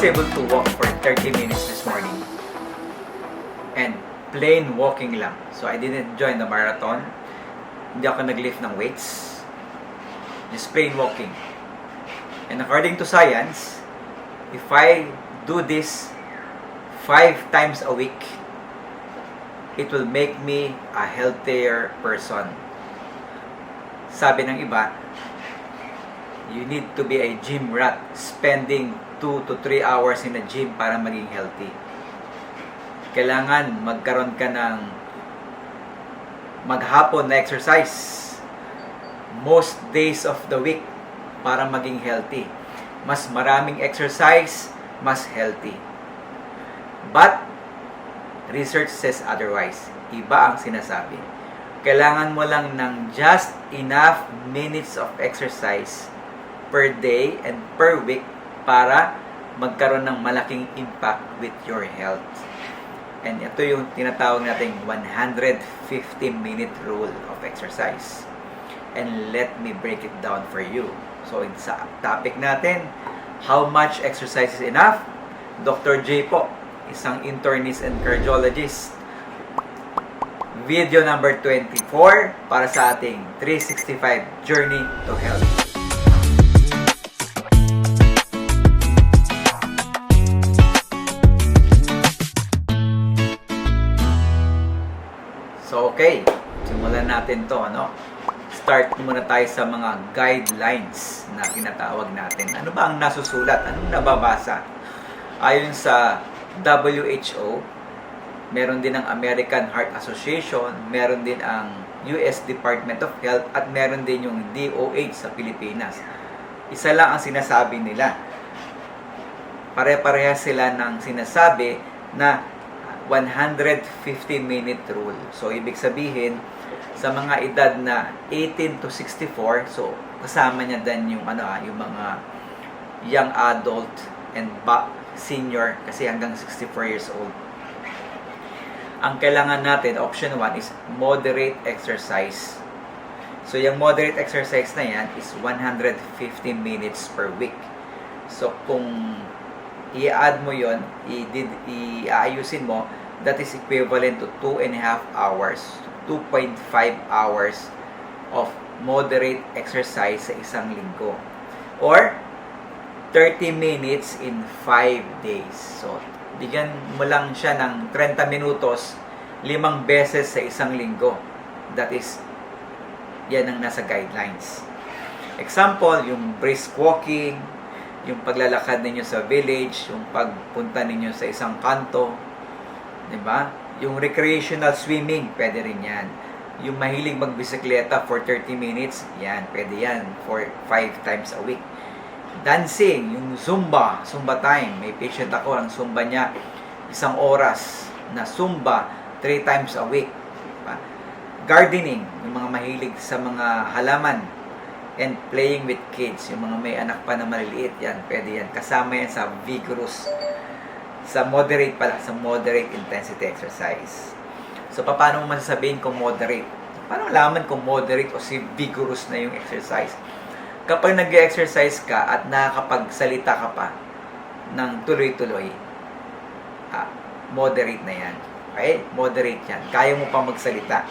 was able to walk for 30 minutes this morning. And plain walking lang. So I didn't join the marathon. Hindi ako nag-lift ng weights. Just plain walking. And according to science, if I do this 5 times a week, it will make me a healthier person. Sabi ng iba, you need to be a gym rat, spending 2 to 3 hours in the gym para maging healthy. Kailangan magkaroon ka ng maghapon na exercise most days of the week para maging healthy. Mas maraming exercise, mas healthy. But research says otherwise. Iba ang sinasabi. Kailangan mo lang ng just enough minutes of exercise per day and per week para magkaroon ng malaking impact with your health. And ito yung tinatawag nating 150-minute rule of exercise. And let me break it down for you. So, sa topic natin, how much exercise is enough? Dr. J po, isang internist and cardiologist. Video number 24 para sa ating 365 Journey to Health. So, okay. Simulan natin to, ano? Start muna tayo sa mga guidelines na tinatawag natin. Ano ba ang nasusulat? Anong nababasa? Ayon sa WHO, meron din ang American Heart Association, meron din ang US Department of Health, at meron din yung DOH sa Pilipinas. Isa lang ang sinasabi nila. Pare-pareha sila ng sinasabi na 150-minute rule. So, ibig sabihin, sa mga edad na 18 to 64, so kasama niya din yung yung mga young adult and senior kasi hanggang 64 years old. Ang kailangan natin, option 1 is moderate exercise. So yung moderate exercise na yan is 150 minutes per week. So kung i-add mo yon, i-aayusin mo, that is equivalent to 2.5 hours. 2.5 hours of moderate exercise sa isang linggo. Or 30 minutes in 5 days. So, bigyan mo lang siya ng 30 minutos 5 beses sa isang linggo. That is, yan ang nasa guidelines. Example, yung brisk walking, yung paglalakad ninyo sa village, yung pagpunta ninyo sa isang kanto, diba? Yung recreational swimming, pwede rin yan. Yung mahilig magbisikleta for 30 minutes, yan, pwede yan for 5 times a week. Dancing, yung Zumba time. May patient ako, ang Zumba niya, 1 oras na Zumba 3 times a week. Diba? Gardening, yung mga mahilig sa mga halaman. And playing with kids, yung mga may anak pa na maliliit, yan, pwede yan. Kasama yan sa vigorous, sa moderate intensity exercise. So, paano mo masasabihin kung moderate? Paano malaman kung moderate o si vigorous na yung exercise? Kapag nag-exercise ka at nakakapagsalita ka pa ng tuloy-tuloy, moderate na yan. Okay? Moderate yan. Kaya mo pa magsalita.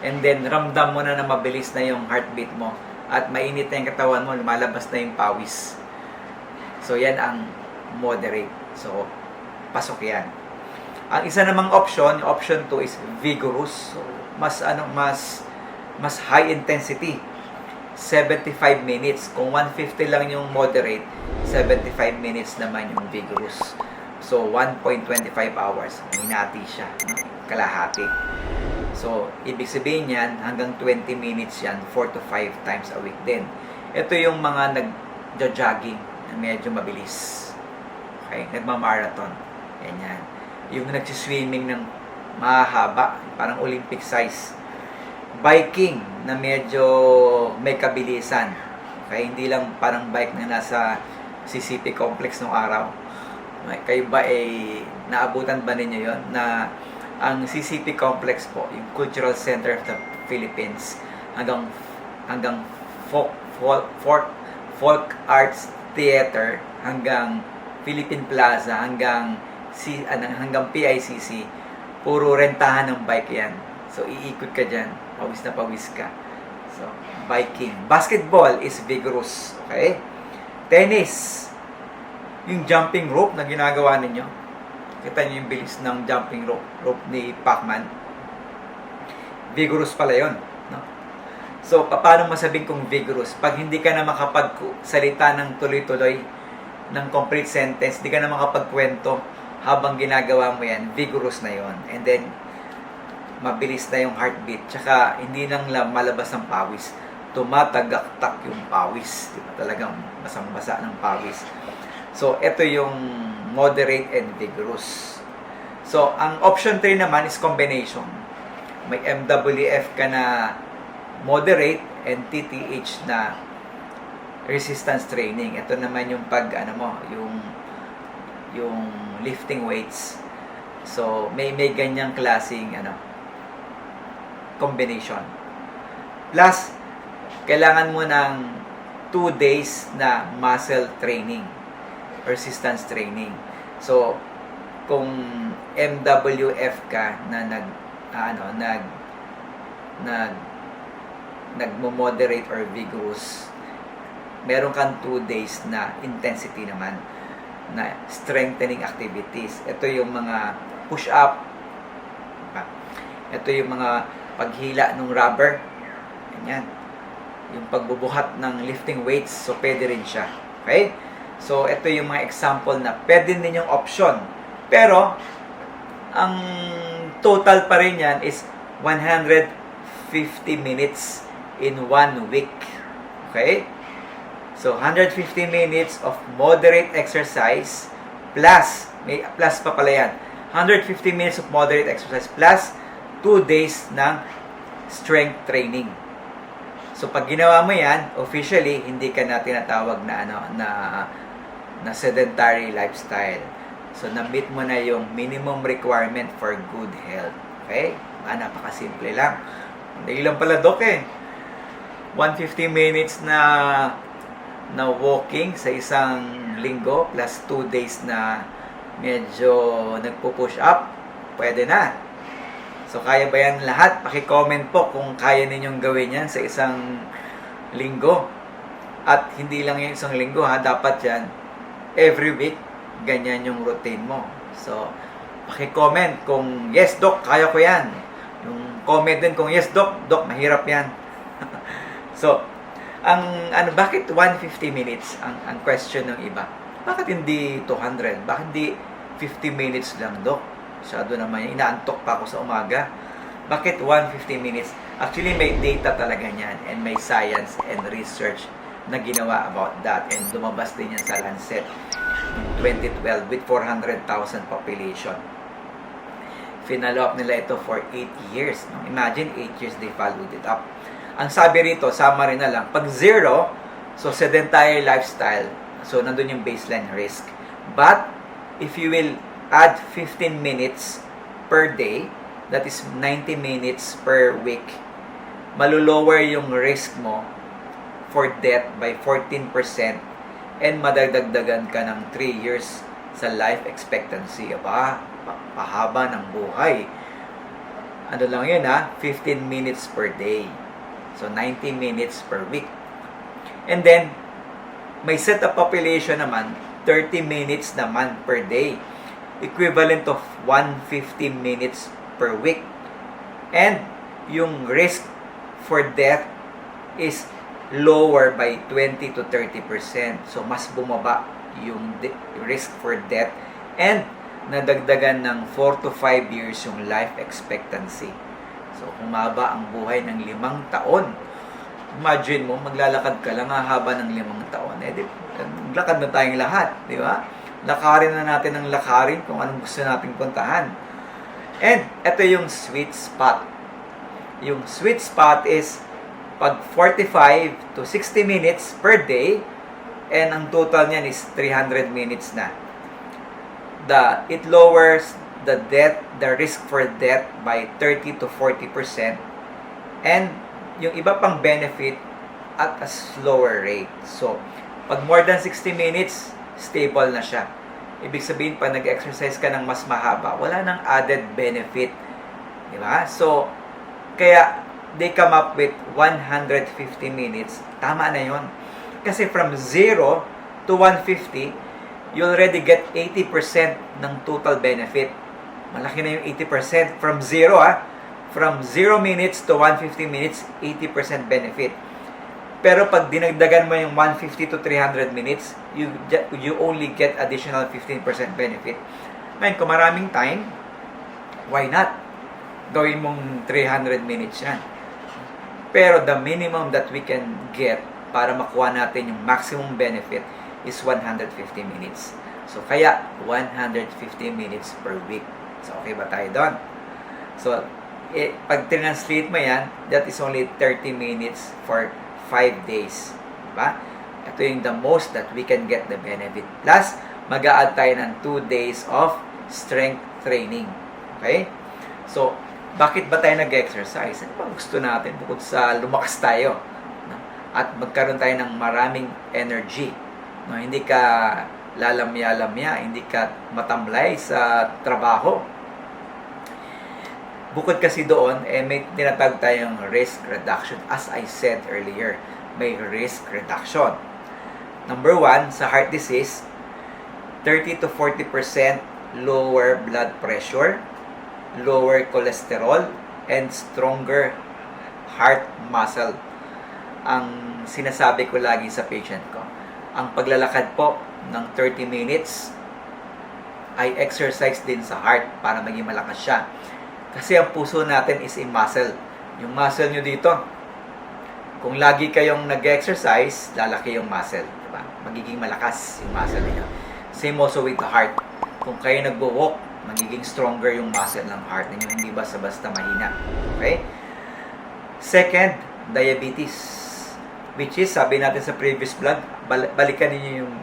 And then, ramdam mo na mabilis na yung heartbeat mo at mainit na yung katawan mo, lumalabas na yung pawis. So, yan ang moderate. So, pasok yan. Ang isa namang option, yung option 2 is vigorous. So, mas high intensity. 75 minutes. Kung 150 lang yung moderate, 75 minutes naman yung vigorous. So, 1.25 hours. Minati siya. Kalahati. So, ibig sabihin yan, hanggang 20 minutes yan, 4 to 5 times a week din. Ito yung mga nag-jogging na medyo mabilis. Okay? Nagmamarathon. Ganyan. Yung nagsiswimming ng mahaba, parang Olympic size. Biking na medyo may kabilisan. Okay? Hindi lang parang bike na nasa CCP complex nung araw. Kayo ba naabutan ba ninyo yon na ang CCP complex po, yung Cultural Center of the Philippines, hanggang folk arts theater, hanggang Philippine Plaza hanggang hanggang PICC, puro rentahan ng bike yan. So, iikot ka dyan. Pawis na pawis ka. So, biking. Basketball is vigorous. Okay? Tennis. Yung jumping rope na ginagawa ninyo. Kita nyo yung bilis ng jumping rope ni Pacman. Vigorous pala yun. No? So, paano masabing kung vigorous? Pag hindi ka na makapagsalita ng tuloy-tuloy, ng complete sentence, hindi ka na makapagkwento habang ginagawa mo yan, vigorous na yon. And then, mabilis na yung heartbeat. Tsaka, hindi lang malabas ng pawis. Tumatagaktak yung pawis. Diba? Talagang basang-basa ng pawis. So, ito yung moderate and vigorous. So, ang option 3 naman is combination. May MWF ka na moderate and TTH na resistance training. Ito naman yung yung lifting weights. So, may ganyang klaseng combination. Plus, kailangan mo ng 2 days na muscle training, resistance training. So, kung MWF ka na nagmo-moderate or vigorous, meron kang 2 days na intensity naman na strengthening activities. Ito yung mga push-up. Ito yung mga paghila ng rubber. Ganyan. Yung pagbubuhat ng lifting weights. So, pwede rin siya. Okay? So, ito yung mga example na pwede ninyong option. Pero, ang total pa rin yan is 150 minutes in 1 week. Okay? So, 150 minutes of moderate exercise plus, may plus pa pala yan, 150 minutes of moderate exercise plus 2 days ng strength training. So, pag ginawa mo yan, officially, hindi ka na tinatawag na sedentary lifestyle. So, na-meet mo na yung minimum requirement for good health. Okay? Napakasimple lang. Hindi lang pala, Dok, 150 minutes na walking sa isang linggo plus 2 days na medyo nagpo-push up, pwede na. So, kaya ba yan lahat? Paki-comment po kung kaya ninyong gawin yan sa isang linggo. At hindi lang yung isang linggo, dapat yan every week, ganyan yung routine mo. So, paki-comment kung yes, Doc, kaya ko yan. Yung comment din kung yes, Doc, mahirap yan. So, bakit 150 minutes ang question ng iba? Bakit hindi 200? Bakit hindi 50 minutes lang, Doc? Masyado naman yan. Inaantok pa ako sa umaga. Bakit 150 minutes? Actually, may data talaga niyan and may science and research na ginawa about that. And lumabas din yan sa Lancet in 2012 with 400,000 population. Finalo up nila ito for 8 years. Imagine, 8 years they followed it up. Ang sabi rito, summary na lang, pag 0, so sedentary lifestyle, so nandun yung baseline risk. But, if you will add 15 minutes per day, that is 90 minutes per week, malulower yung risk mo for death by 14% and madagdagdagan ka ng 3 years sa life expectancy. Pahaba ng buhay. Ano lang yun 15 minutes per day. So, 90 minutes per week. And then, may set of population naman, 30 minutes naman per day. Equivalent of 150 minutes per week. And, yung risk for death is lower by 20 to 30%. So, mas bumaba yung risk for death. And, nadagdagan ng 4 to 5 years yung life expectancy. So, humaba ang buhay ng 5 taon. Imagine mo, maglalakad ka lang haba ng 5 taon. Maglakad na tayong lahat, di ba? Lakarin na natin ang lakarin kung anong gusto nating puntahan. And, ito yung sweet spot. Yung sweet spot is pag 45 to 60 minutes per day and ang total niyan is 300 minutes na. It lowers the risk for death by 30 to 40%. And yung iba pang benefit at a slower rate. So, pag more than 60 minutes, stable na siya. Ibig sabihin, pag nag-exercise ka ng mas mahaba, wala nang added benefit. Di ba? So, kaya, they come up with 150 minutes. Tama na yon. Kasi from 0 to 150, you already get 80% ng total benefit. Malaki na yung 80%. From 0, From 0 minutes to 150 minutes, 80% benefit. Pero pag dinagdagan mo yung 150 to 300 minutes, you only get additional 15% benefit. Ngayon, kung maraming time, why not? Gawin mong 300 minutes yan. Pero the minimum that we can get para makuha natin yung maximum benefit is 150 minutes. So, kaya 150 minutes per week. So, okay ba tayo doon? So, pag translate mo yan, that is only 30 minutes for 5 days. Diba? Ito yung the most that we can get the benefit. Plus, mag-a-add tayo ng 2 days of strength training. Okay? So, bakit ba tayo nag-exercise? Ano ba gusto natin bukod sa lumakas tayo? At magkaroon tayo ng maraming energy. No, hindi ka lalamya-lamya, hindi ka matamlay sa trabaho. Bukod kasi doon, may tinatawag tayong risk reduction. As I said earlier, may risk reduction. Number 1, sa heart disease, 30 to 40% lower blood pressure, lower cholesterol, and stronger heart muscle. Ang sinasabi ko lagi sa patient ko, ang paglalakad po ng 30 minutes ay exercise din sa heart para maging malakas siya. Kasi ang puso natin is a muscle. Yung muscle nyo dito, kung lagi kayong nag-exercise, lalaki yung muscle. Diba? Magiging malakas yung muscle niyo. Same also with the heart. Kung kayo nagwo-walk, magiging stronger yung muscle ng heart ninyo. Hindi basta-basta mahina. Okay? Second, diabetes. Which is, sabi natin sa previous vlog, balikan niyo yung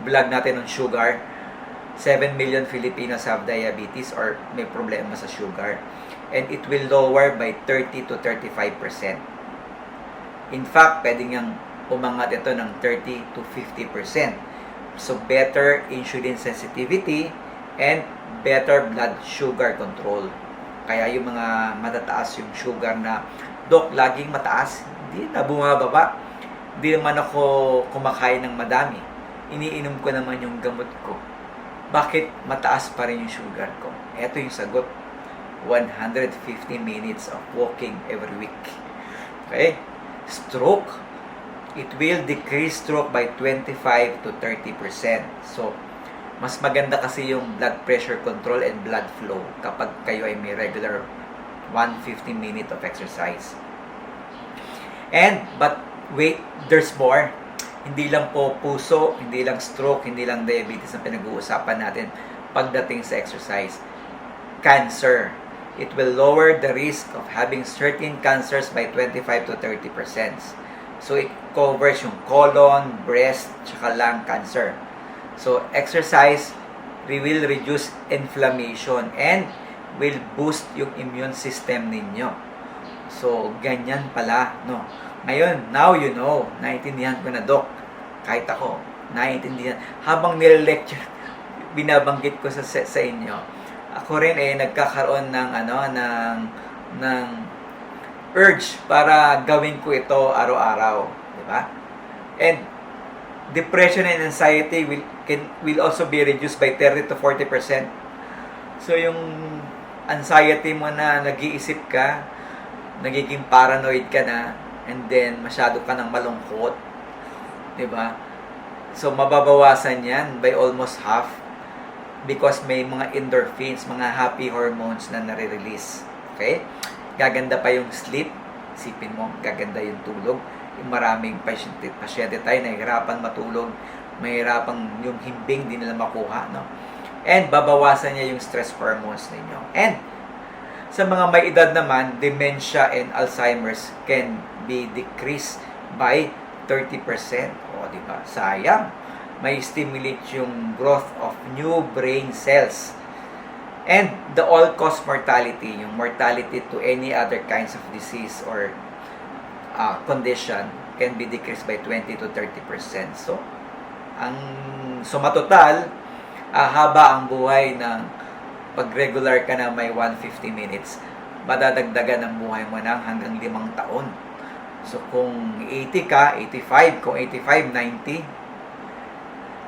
vlog natin ng sugar. 7 million Filipinos have diabetes or may problema sa sugar. And it will lower by 30 to 35%. In fact, pwede niyang umangat ito ng 30 to 50%. So, better insulin sensitivity and better blood sugar control. Kaya yung mga matataas yung sugar na, Dok, laging mataas, hindi na bumababa. Hindi naman ako kumakain ng madami. Iniinom ko naman yung gamot ko. Bakit mataas pa rin yung sugar ko? Ito yung sagot. 150 minutes of walking every week. Okay? Stroke. It will decrease stroke by 25 to 30%. So, mas maganda kasi yung blood pressure control and blood flow kapag kayo ay may regular 150 minute of exercise. But wait, there's more. Hindi lang po puso, hindi lang stroke, hindi lang diabetes ang pinag-uusapan natin pagdating sa exercise. Cancer. It will lower the risk of having certain cancers by 25 to 30%. So, it covers yung colon, breast, tsaka lung cancer. So, exercise will reduce inflammation and will boost yung immune system ninyo. So, ganyan pala, no? Ngayon, now you know, naintindihan ko na, Doc. Kahit ako, naintindihan. Habang nire-lecture, binabanggit ko sa inyo, ako rin nagkakaroon ng ng urge para gawin ko ito araw-araw, di ba? And depression and anxiety will also be reduced by 30 to 40%. So yung anxiety mo na nag-iisip ka, nagiging paranoid ka na, and then masyado ka nang malungkot, di ba? So mababawasan yan by almost half because may mga endorphins, mga happy hormones na nare-release. Okay? Gaganda pa yung sleep. Isipin mo, gaganda yung tulog. Yung maraming pasyente tayo nahihirapan matulog, mahirapang yung himbing di nila makuha, no? And babawasan niya yung stress hormones ninyo. And sa mga may edad naman, dementia and Alzheimer's can be decreased by 30%. O, di ba? Sayang. May stimulate yung growth of new brain cells. And the all-cause mortality, yung mortality to any other kinds of disease or condition can be decreased by 20 to 30%. So, ang sumatotal, haba ang buhay ng pag regular ka na may 150 minutes. Madadagdagan ang buhay mo ng hanggang 5 taon. So, kung 80 ka, 85. Kung 85, 90.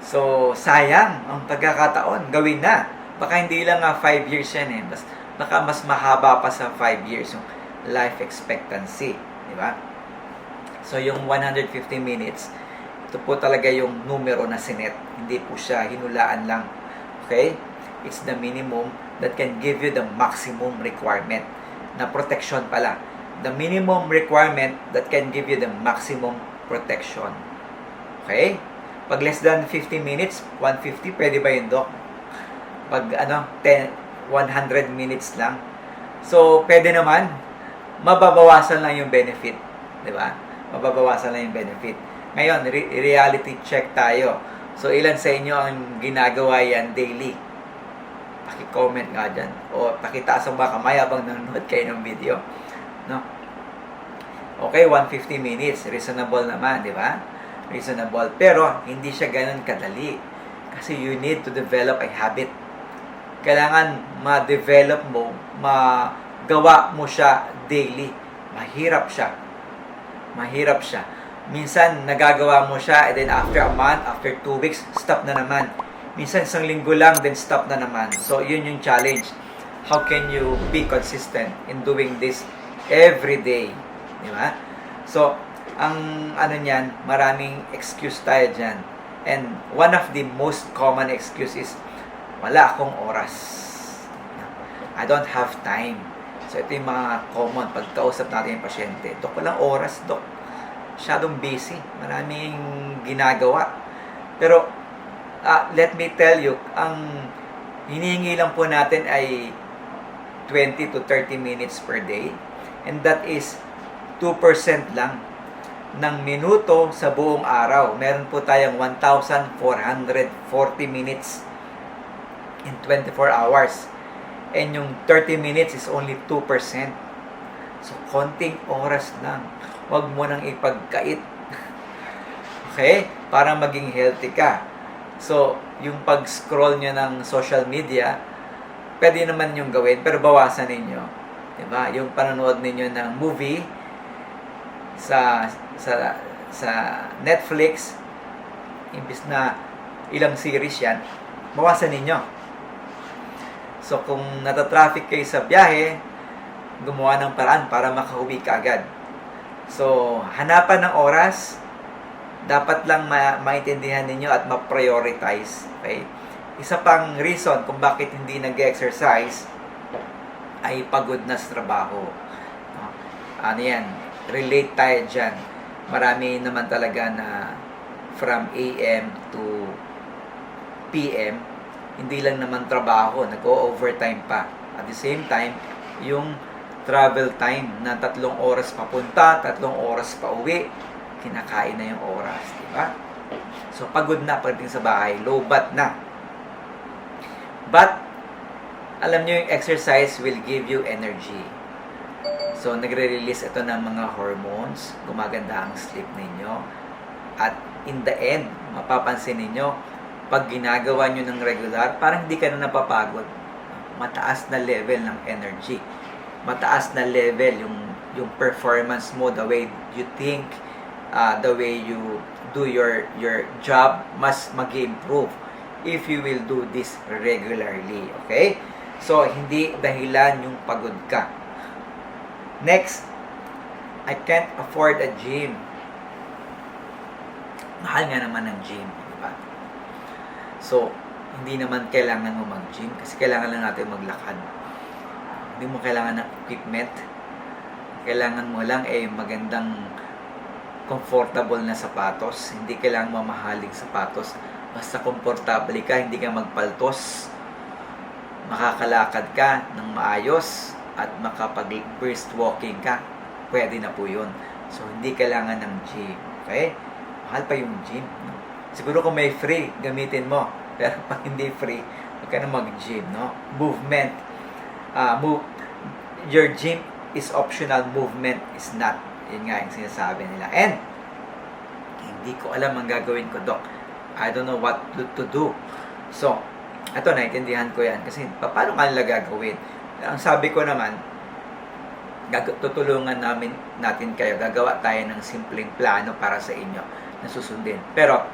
So, sayang ang pagkakataon. Gawin na. Baka hindi lang 5 years yan eh. Baka mas mahaba pa sa 5 years yung life expectancy. Di ba? So, yung 150 minutes, ito po talaga yung numero na sinet. Hindi po siya hinulaan lang. Okay? It's the minimum that can give you the maximum requirement na protection pala. The minimum requirement that can give you the maximum protection. Okay? Pag less than 50 minutes, 150, pwede ba yun, Doc? Pag 100 minutes lang. So, pwede naman, mababawasan lang yung benefit. Di ba? Mababawasan lang yung benefit. Ngayon, reality check tayo. So, ilan sa inyo ang ginagawa yan daily? Paki-comment nga dyan. O pakitaas ang baka kamay habang nanonood kayo ng video. No? Okay, 150 minutes. Reasonable naman, di ba? Reasonable. Pero, hindi siya ganun kadali. Kasi you need to develop a habit. Kailangan ma-develop mo, magawa mo siya daily. Mahirap siya. Mahirap siya. Minsan, nagagawa mo siya, and then after a month, after 2 weeks, stop na naman. Minsan, 1 linggo lang, then stop na naman. So, yun yung challenge. How can you be consistent in doing this every day? Di ba? So, ang niyan, maraming excuse tayo dyan. And one of the most common excuse is, wala akong oras. I don't have time. So, ito yung mga common pagkausap natin yung pasyente. Dok, walang oras, Dok. Masyadong busy. Maraming ginagawa. Pero, let me tell you, ang hinihingi lang po natin ay 20 to 30 minutes per day. And that is 2% lang ng minuto sa buong araw. Meron po tayong 1,440 minutes in 24 hours. And yung 30 minutes is only 2%. So, konting oras lang. Huwag mo nang ipagkait. Okay? Para maging healthy ka. So, yung pag-scroll nyo ng social media, pwede naman yung gawin, pero bawasan ninyo. Diba? Yung panonood ninyo ng movie sa Netflix, imbis na ilang series yan, bawasan ninyo. So, kung natatraffic kayo sa biyahe, gumawa ng paraan para makauwi ka agad. So, hanapan ng oras, dapat lang maintindihan ninyo at ma-prioritize. Okay? Isa pang reason kung bakit hindi nag-exercise ay pagod na sa trabaho. Ano yan? Relate tayo dyan. Marami naman talaga na from AM to PM, hindi lang naman trabaho, nag-o-overtime pa. At the same time, yung travel time na 3 oras papunta, 3 oras pa uwi, kinakain na yung oras, di ba? So, pagod na pagdating sa bahay, low bat na. But, alam nyo yung exercise will give you energy. So, nagre-release ito ng mga hormones, gumaganda ang sleep ninyo. At in the end, mapapansin ninyo, pag ginagawa nyo ng regular, parang hindi ka na napapagod. Mataas na level ng energy. Mataas na level yung performance mo, the way you think, the way you do your job, mas mag-improve if you will do this regularly. Okay? So, hindi dahilan yung pagod ka. Next, I can't afford a gym. Mahal nga naman ang gym, di ba? So, hindi naman kailangan mo mag-gym kasi kailangan lang natin maglakad. Hindi mo kailangan ng equipment. Kailangan mo lang magandang comfortable na sapatos. Hindi kailangan mamahaling sapatos. Basta komportable ka, hindi ka magpaltos. Makakalakad ka ng maayos at makapag-brisk walking ka. Pwede na po yun. So, hindi kailangan ng gym. Okay? Mahal pa yung gym. No? Siguro kung may free, gamitin mo. Pero pag hindi free, huwag ka na mag-gym. No? Movement. Your gym is optional, movement is not. Yun nga yung sinasabi nila. And, hindi ko alam ang gagawin ko, Doc. I don't know what to do. So, Ito, naintindihan ko yan. Kasi, paano nga nila gagawin? Ang sabi ko naman, tutulungan natin kayo. Gagawa tayo ng simpleng plano para sa inyo na susundin. Pero,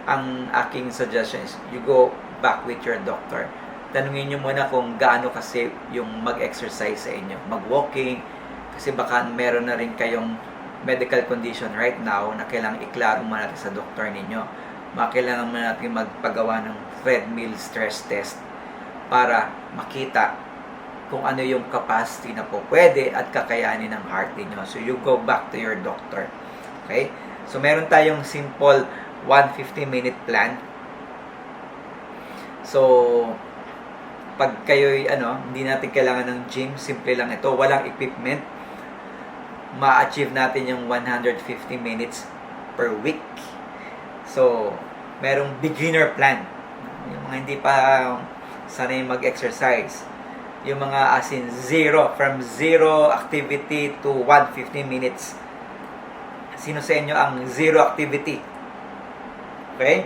ang aking suggestion is, you go back with your doctor. Tanungin nyo muna kung gaano kasi yung mag-exercise sa inyo. Mag-walking, kasi baka meron na rin kayong medical condition right now na kailangang iklaro mo natin sa doktor ninyo. Kailangan mo natin magpagawa ng treadmill stress test para makita kung ano yung capacity na po pwede at kakayanin ng heart ninyo. So, you go back to your doctor. Okay? So, meron tayong simple 150-minute plan. So, pag kayo'y hindi natin kailangan ng gym, simple lang ito, walang equipment, ma-achieve natin yung 150 minutes per week. So, merong beginner plan. Yung mga hindi pa sanay mag-exercise. Yung mga as in from zero activity to 150 minutes. Sino sa inyo ang zero activity? Okay?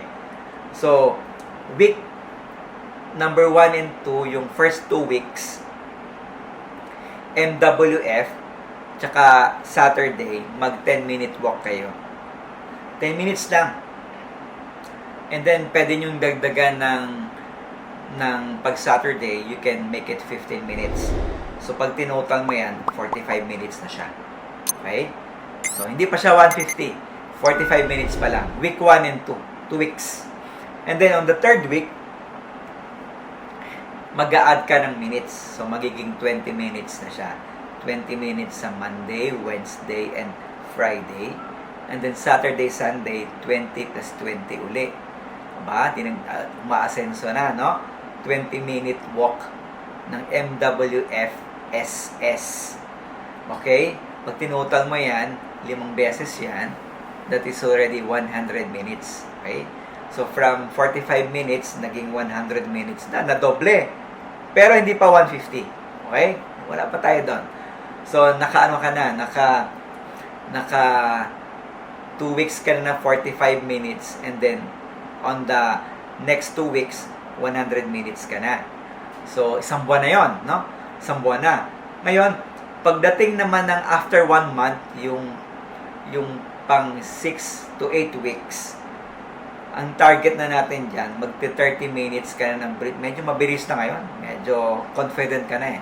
So, week number 1 and 2, yung first 2 weeks, MWF, tsaka Saturday, mag 10-minute walk kayo. 10 minutes lang. And then, pwede nyong dagdagan ng pag Saturday, you can make it 15 minutes. So, pag tinotal mo yan, 45 minutes na siya. Okay? So, hindi pa siya 150. 45 minutes pa lang. Week 1 and 2. 2 weeks. And then, on the third week, mag-a-add ka ng minutes. So, magiging 20 minutes na siya. 20 minutes sa Monday, Wednesday, and Friday. And then, Saturday, Sunday, 20 plus 20 uli. Diba? Umaasenso na, no? 20-minute walk ng MWF-SS. Okay? Pag tinotal mo yan, 5 beses yan, that is already 100 minutes. Okay? So, from 45 minutes, naging 100 minutes na doble. Pero hindi pa 150. Okay? Wala pa tayo doon. So, naka 2 weeks ka na 45 minutes, and then, on the next 2 weeks, 100 minutes ka na. So, isang buwan na yon, no? Isang buwan na. Ngayon, pagdating naman ng after 1 month, yung pang 6 to 8 weeks, ang target na natin dyan, magti 30 minutes ka na ng breath. Medyo mabilis na ngayon. Medyo confident ka na eh.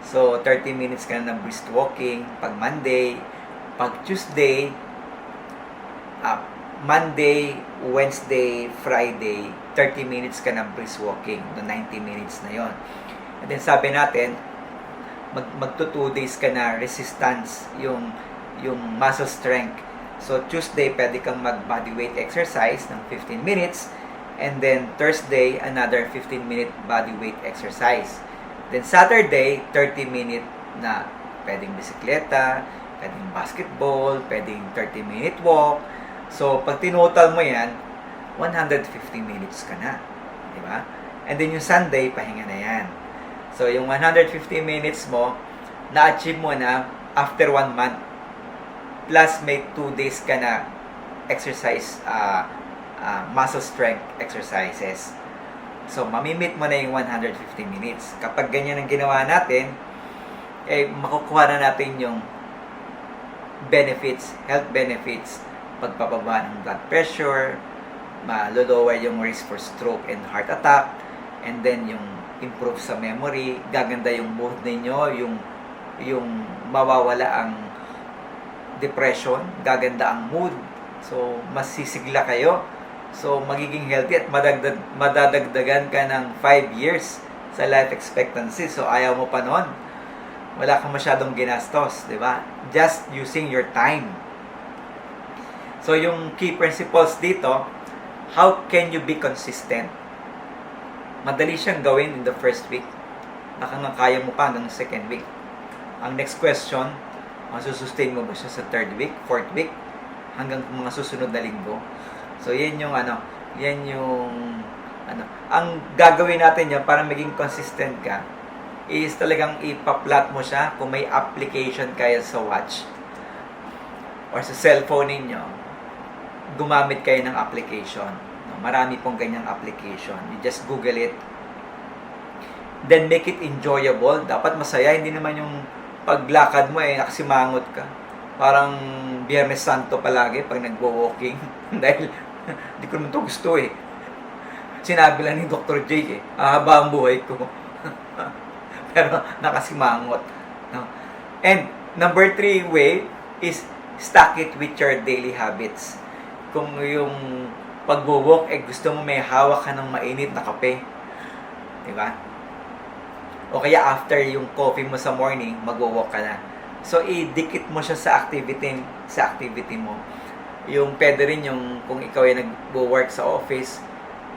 So, 30 minutes ka na ng brisk walking. Pag Monday, pag Tuesday, Monday, Wednesday, Friday, 30 minutes ka ng brisk walking. No, 90 minutes na yon. And then sabi natin, magto 2 days ka na resistance, yung muscle strength. So, Tuesday, pwede kang mag-bodyweight exercise ng 15 minutes. And then, Thursday, another 15-minute bodyweight exercise. Then, Saturday, 30-minute na pwedeng bisikleta, pwedeng basketball, pwedeng 30-minute walk. So, pag tinotal mo yan, 150 minutes ka na. Diba? And then, yung Sunday, pahinga na yan. So, yung 150 minutes mo, na-achieve mo na after 1 month. Plus, may 2 days ka na exercise, muscle strength exercises. So, mamimit mo na yung 150 minutes. Kapag ganyan ang ginawa natin, makukuha na natin yung benefits, health benefits, pagpapaba ng blood pressure, malolower yung risk for stroke and heart attack, and then yung improve sa memory, gaganda yung mood ninyo, yung mawawala ang depression, gaganda ang mood, so mas sisigla kayo, so magiging healthy at madadagdagan ka ng 5 years sa life expectancy. So ayaw mo pa noon, wala kang masyadong ginastos, di ba? Just using your time. So yung key principles dito, how can you be consistent? Madali siyang gawin in the first week. Baka nga kaya mo pa hanggang second week. Ang next question, masusustain mo ba siya sa third week, fourth week, hanggang mga susunod na linggo? So, yan yung ang gagawin natin yan para maging consistent ka, is talagang ipa-plot mo siya. Kung may application kaya sa watch or sa cellphone ninyo, gumamit kayo ng application. No? Marami pong ganyang application. You just Google it. Then make it enjoyable. Dapat masaya. Hindi naman yung paglakad mo nakasimangot ka. Parang Biyernes Santo palagi pag nagwo-walking. Dahil hindi ko naman ito gusto Sinabi lang ni Dr. J haba ang buhay ko. Pero nakasimangot. No? And number 3 way is stack it with your daily habits. Kung yung pagwo-walk gusto mo may hawak ka ng mainit na kape. Diba? O kaya after yung coffee mo sa morning, magwo-walk ka na. So, idikit mo siya sa activity mo. Yung pwede rin yung kung ikaw ay nag-work sa office,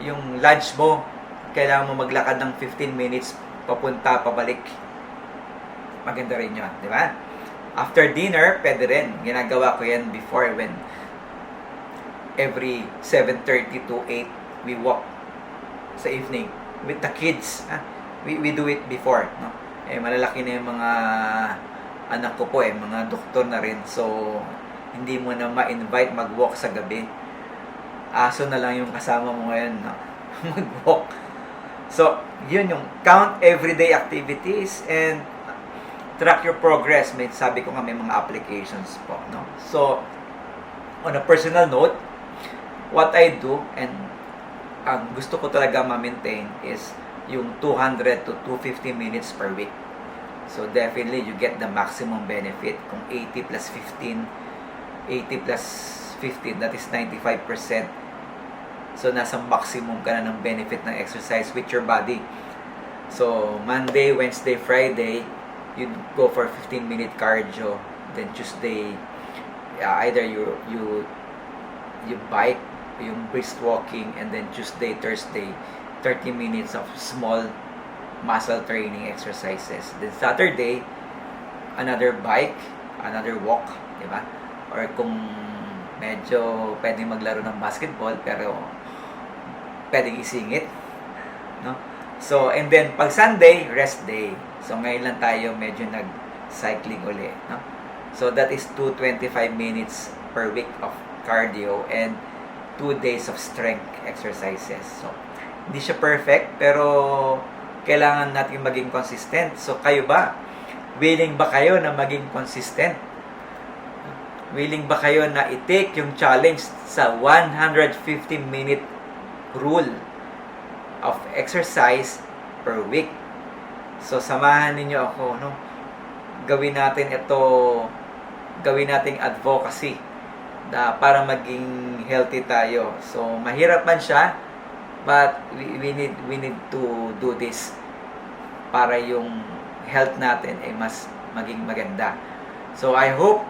yung lunch mo, kailangan mo maglakad ng 15 minutes papunta, pabalik. Maganda rin yun, di ba? After dinner, pwede rin. Ginagawa ko yan before when every 7:30 to 8, we walk sa evening with the kids. We do it before. No? Malalaki na yung mga anak ko po mga doktor na rin. So, hindi mo na ma-invite mag-walk sa gabi. Aso na lang yung kasama mo ngayon, no? Mag-walk. So, yun yung count everyday activities and track your progress. Sabi ko nga may mga applications po, no? So, on a personal note, what I do and ang gusto ko talaga ma-maintain is yung 200 to 250 minutes per week. So, definitely, you get the maximum benefit. Kung 80 plus 15, 80 plus 15, that is 95%. So, nasa maximum ka na ng benefit ng exercise with your body. So, Monday, Wednesday, Friday, you go for 15-minute cardio. Then, Tuesday, either you bike, yung brisk walking, and then Tuesday, Thursday, 30 minutes of small muscle training exercises. Then Saturday, another bike, another walk, di ba? Or kung medyo pwedeng maglaro ng basketball, pero pwedeng isingit, no? So, and then pag Sunday, rest day. So, ngayon lang tayo medyo nag-cycling uli, no? So, that is 225 minutes per week of cardio and 2 days of strength exercises. So, hindi siya perfect, pero kailangan natin maging consistent. So, kayo ba? Willing ba kayo na maging consistent? Willing ba kayo na i-take yung challenge sa 150-minute rule of exercise per week? So, samahan ninyo ako, no? Gawin natin advocacy para maging healthy tayo. So, mahirap man siya, but we need to do this para yung health natin ay mas maging maganda. So, I hope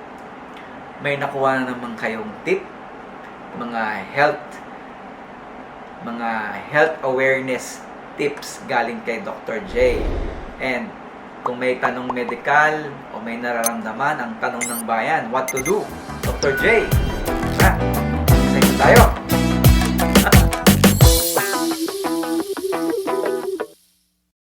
may nakuha na naman kayong tip, mga health awareness tips galing kay Dr. J. And kung may tanong medical o may nararamdaman, ang tanong ng bayan, what to do? Dr. J. Tara, tayo.